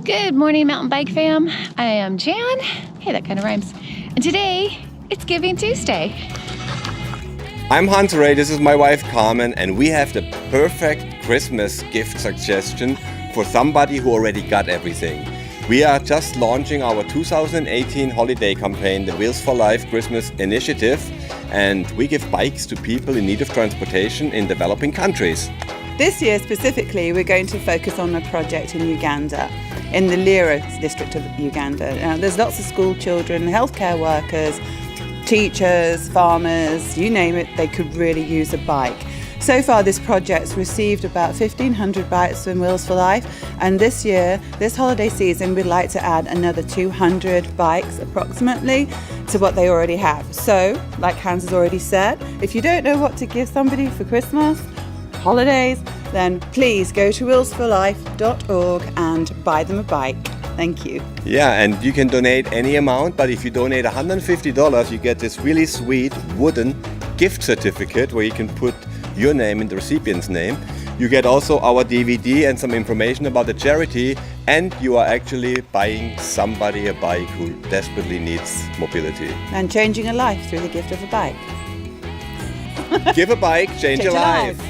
Good morning, mountain bike fam. I am Jan. Hey, that kind of rhymes. And today, it's Giving Tuesday. I'm Hans Rey, this is my wife Carmen, and we have the perfect Christmas gift suggestion for somebody who already got everything. We are just launching our 2018 holiday campaign, the Wheels for Life Christmas Initiative, and we give bikes to people in need of transportation in developing countries. This year specifically, we're going to focus on a project in Uganda, in the Lira district of Uganda. There's lots of school children, healthcare workers, teachers, farmers, you name it, they could really use a bike. So far this project's received about 1,500 bikes from Wheels for Life, and this year, this holiday season, we'd like to add another 200 bikes approximately to what they already have. So, like Hans has already said, if you don't know what to give somebody for Christmas, holidays, then please go to wheelsforlife.org and buy them a bike. Thank you. Yeah, and you can donate any amount, but if you donate $150, you get this really sweet wooden gift certificate where you can put your name in the recipient's name. You get also our DVD and some information about the charity, and you are actually buying somebody a bike who desperately needs mobility. And changing a life through the gift of a bike. Give a bike, change a life.